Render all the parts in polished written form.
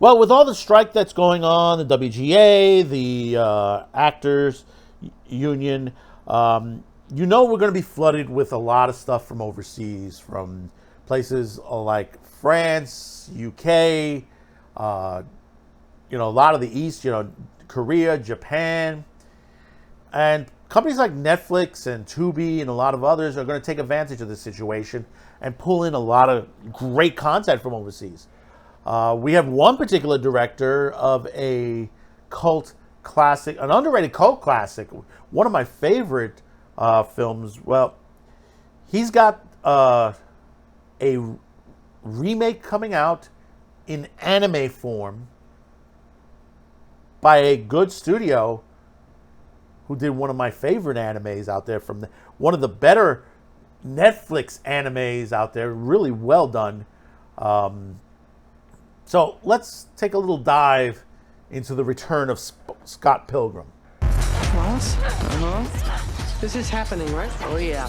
Well, with all the strike that's going on, the WGA, the actors union, we're going to be flooded with a lot of stuff from overseas, from places like France, UK, a lot of the East, Korea, Japan, and companies like Netflix and Tubi and a lot of others are going to take advantage of this situation and pull in a lot of great content from overseas. We have one particular director of a cult classic, an underrated cult classic, one of my favorite films. Well, he's got a remake coming out in anime form by a good studio who did one of my favorite animes out there, one of the better Netflix animes out there, really well done. So let's take a little dive into the return of Scott Pilgrim. What? This is happening, right? Oh, yeah.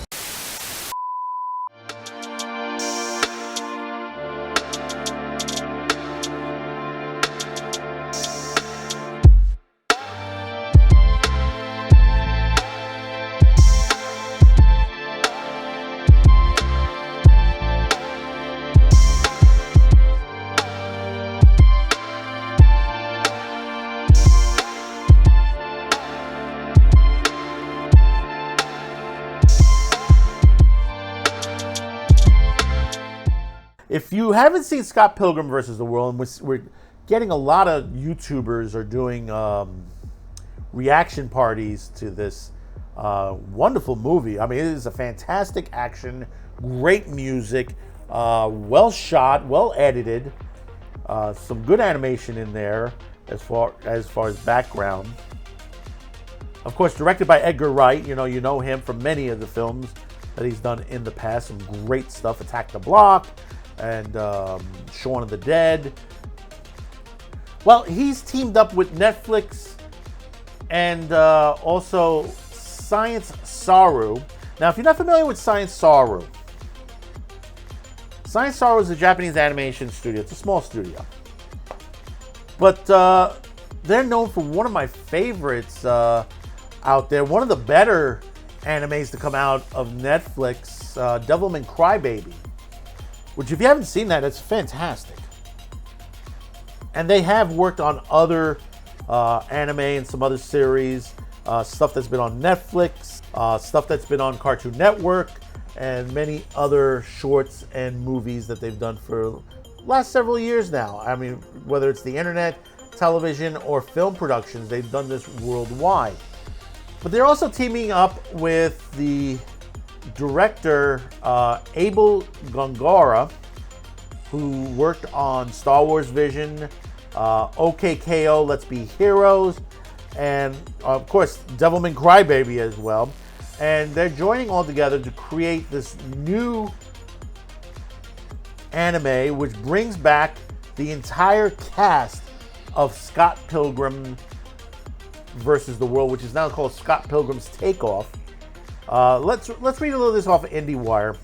If you haven't seen Scott Pilgrim versus the World, and we're getting a lot of YouTubers are doing reaction parties to this wonderful movie. I mean, it is a fantastic action, great music, well shot, well edited, some good animation in there as far as background. Of course, directed by Edgar Wright. You know him from many of the films that he's done in the past. Some great stuff, Attack the Block and Shaun of the Dead. Well, he's teamed up with Netflix and also Science Saru. Now, if you're not familiar with Science Saru is a Japanese animation studio. It's a small studio. But they're known for one of my favorites out there, one of the better animes to come out of Netflix, Devilman Crybaby. Which, if you haven't seen that, it's fantastic. And they have worked on other anime and some other series, stuff that's been on Netflix, stuff that's been on Cartoon Network, and many other shorts and movies that they've done for the last several years now. I mean, whether it's the internet, television, or film productions, they've done this worldwide. But they're also teaming up with the director Abel Gongora, who worked on Star Wars Vision, OKKO, Let's Be Heroes, and of course Devilman Crybaby as well. And they're joining all together to create this new anime which brings back the entire cast of Scott Pilgrim versus the World, which is now called Scott Pilgrim's Takeoff. Let's read a little of this off of IndieWire.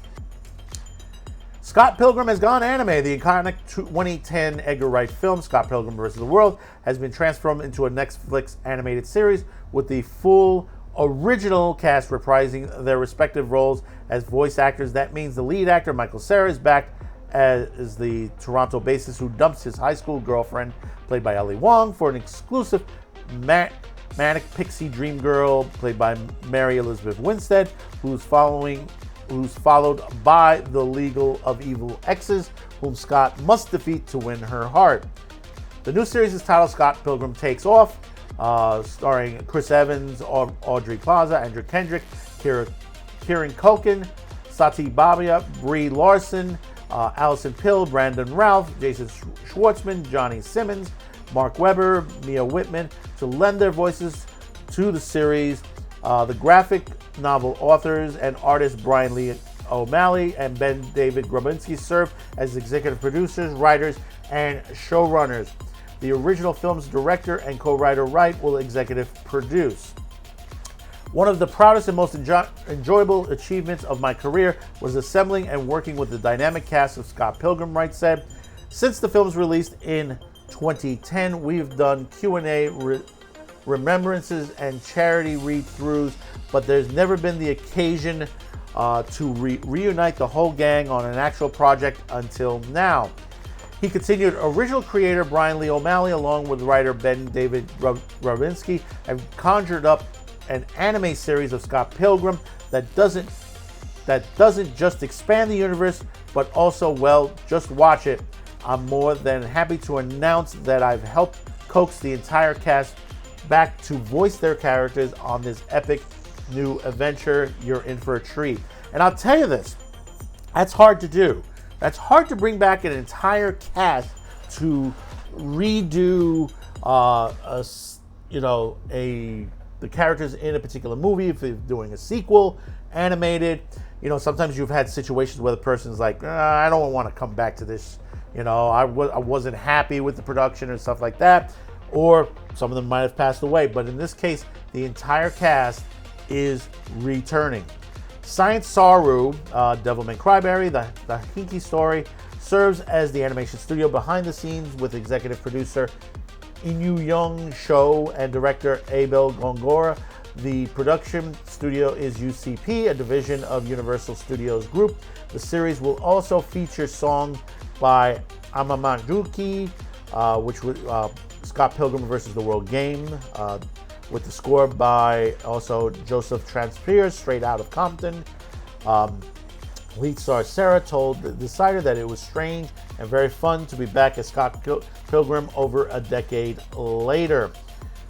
Scott Pilgrim has gone anime. The iconic 2010 Edgar Wright film, Scott Pilgrim vs. the World, has been transformed into a Netflix animated series with the full original cast reprising their respective roles as voice actors. That means the lead actor, Michael Cera, is back as the Toronto bassist who dumps his high school girlfriend, played by Ellie Wong, for an exclusive manic pixie dream girl, played by Mary Elizabeth Winstead, who's followed by the League of Evil Exes, whom Scott must defeat to win her heart. The new series is titled Scott Pilgrim Takes Off, starring Chris Evans, Audrey Plaza, Andrew Kendrick, Kieran Culkin, Sati Babia, Brie Larson, Allison Pill, Brandon Ralph, Jason Schwartzman, Johnny Simmons, Mark Webber, Mia Whitman, to lend their voices to the series. The graphic novel authors and artists Brian Lee O'Malley and Ben David Grabinski serve as executive producers, writers, and showrunners. The original film's director and co-writer Wright will executive produce. One of the proudest and most enjoyable achievements of my career was assembling and working with the dynamic cast of Scott Pilgrim, Wright said. Since the film's release in 2010. We've done Q&A, remembrances, and charity read-throughs, but there's never been the occasion to reunite the whole gang on an actual project until now. He continued, original creator Brian Lee O'Malley, along with writer Ben David Ravinsky, have conjured up an anime series of Scott Pilgrim that doesn't just expand the universe, but also, well, just watch it. I'm more than happy to announce that I've helped coax the entire cast back to voice their characters on this epic new adventure. You're in for a treat. And I'll tell you this, that's hard to do. That's hard to bring back an entire cast to redo the characters in a particular movie. If they're doing a sequel, animated, sometimes you've had situations where the person's like, I don't want to come back to this. I wasn't happy with the production and stuff like that. Or some of them might have passed away. But in this case, the entire cast is returning. Science Saru, Devilman Cryberry, the Hinky story, serves as the animation studio behind the scenes with executive producer Inu Young Cho and director Abel Gongora. The production studio is UCP, a division of Universal Studios Group. The series will also feature songs by Amamanjuki, which would Scott Pilgrim vs. the World game, with the score by also Joseph Transpier, straight out of Compton. Lead star Sarah told the Decider that it was strange and very fun to be back as Scott Pilgrim over a decade later.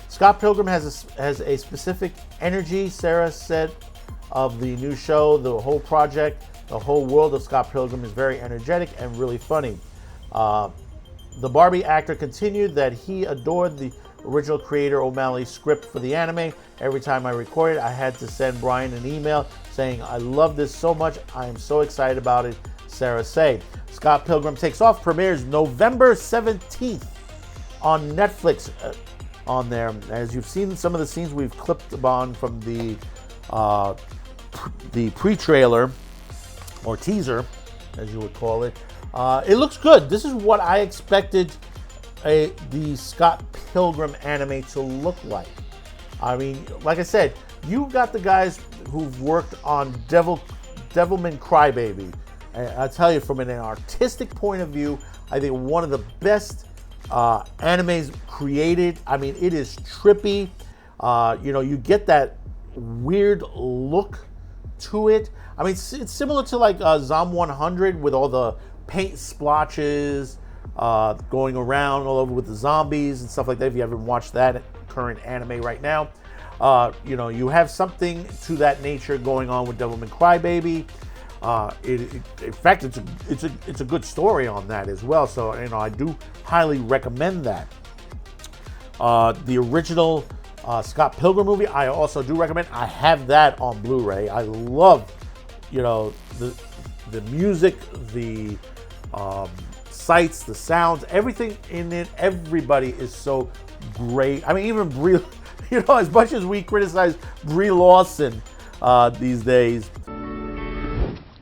Scott Pilgrim has a specific energy, Sarah said, of the new show. The whole project, the whole world of Scott Pilgrim is very energetic and really funny. The Barbie actor continued that he adored the original creator O'Malley's script for the anime. Every time I recorded, I had to send Brian an email saying, I love this so much. I am so excited about it, Sarah said. Scott Pilgrim Takes Off premieres November 17th on Netflix. On there, as you've seen some of the scenes we've clipped on from the pre-trailer or teaser, as you would call it. It looks good. This is what I expected the Scott Pilgrim anime to look like. I mean, like I said, you got the guys who've worked on Devilman Crybaby. And I tell you, from an artistic point of view, I think one of the best animes created. I mean, it is trippy. You get that weird look to it. I mean, it's similar to like Zom 100 with all the paint splotches going around all over with the zombies and stuff like that. If you haven't watched that current anime right now, you have something to that nature going on with Devilman Crybaby. In fact, it's a good story on that as well. So I do highly recommend that. The original Scott Pilgrim movie, I also do recommend. I have that on Blu-ray. I love, the music, the sights, the sounds, everything in it. Everybody is so great. I mean, even Brie, as much as we criticize Brie Larson these days.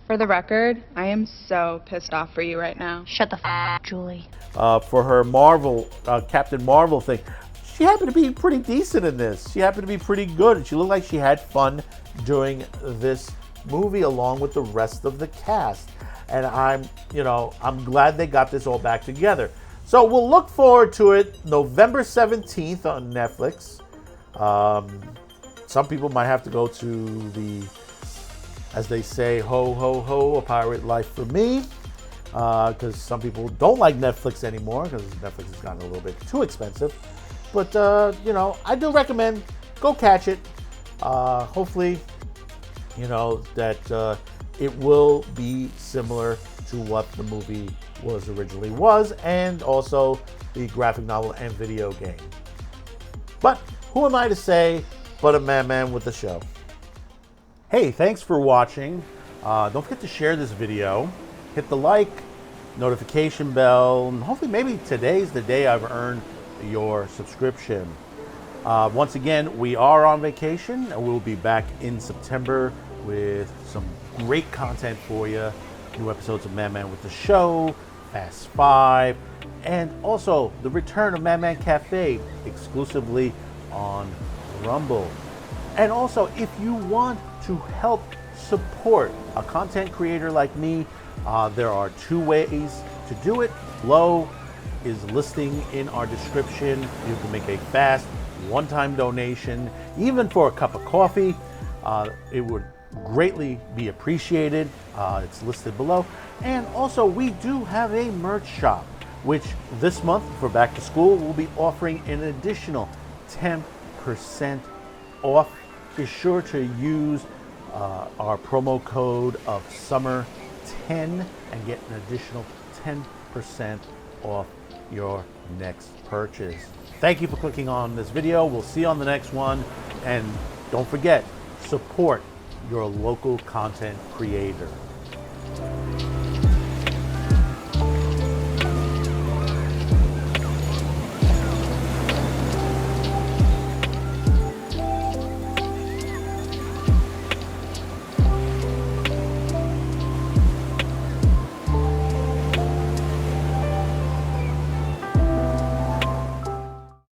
For the record, I am so pissed off for you right now. Shut the f***, Julie. For her Marvel, Captain Marvel thing, she happened to be pretty decent in this. She happened to be pretty good. She looked like she had fun doing this movie along with the rest of the cast. And I'm glad they got this all back together. So we'll look forward to it November 17th on Netflix. Some people might have to go to the, as they say, ho, ho, ho, a pirate life for me. Because some people don't like Netflix anymore because Netflix has gotten a little bit too expensive. But, I do recommend go catch it. Hopefully, that it will be similar to what the movie originally was, and also the graphic novel and video game. But who am I to say but a man with the show? Hey, thanks for watching. Don't forget to share this video. Hit the like, notification bell, and hopefully maybe today's the day I've earned your subscription. Once again, we are on vacation, and we'll be back in September with some great content for you. New episodes of Man with the Show, Fast 5, and also the return of Madman Cafe exclusively on Rumble. And also, if you want to help support a content creator like me, there are two ways to do it. Below is listing in our description. You can make a fast one-time donation, even for a cup of coffee. It would greatly be appreciated. It's listed below. And also, we do have a merch shop, which this month for back to school will be offering an additional 10% off. Be sure to use our promo code of summer 10 and get an additional 10% off your next purchase. Thank you for clicking on this video. We'll see you on the next one. And don't forget, support your local content creator.